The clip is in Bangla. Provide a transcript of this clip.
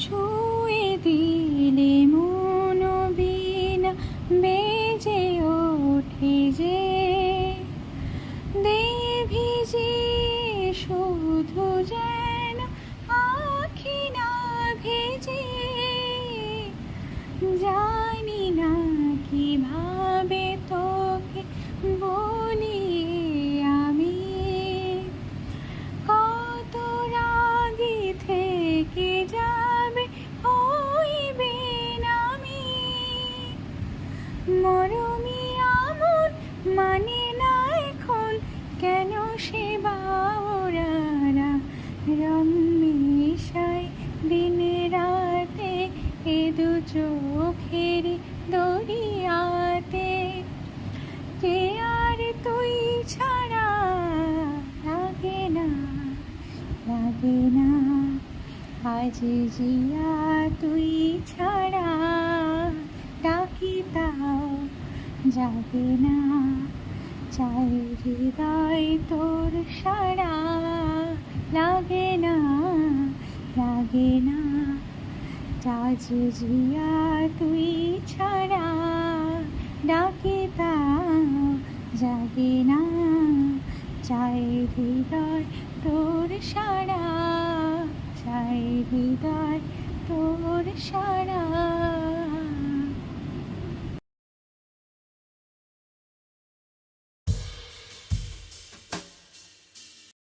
ছুঁয়ে দিলে মন বীণা বেজে ওঠে যে, ভিজে শুধু যেন আখি না ভেজে। জানি না কিভাবে তোকে বলি আমি, কত রাগে থেকে যাবে হইবে নামি। মরমি আমন মানে না এখন, কেন সে বাউরারা রং মিশাই দিন রাতে এ দু চোখের দরিয়াতে। কে আর তুই ছাড়া লাগে না, লাগে না আজ জিয়া তুই ছাড়া ডাকি তাও যাবে না। চাই হৃদয় তোর সারা, লাগে না, লাগে না আজ জিয়া তুই ছাড়া ডাকি তাও যাবে না। চাই হৃদয় তোর সারা, চাই হৃদয় তোর সারা।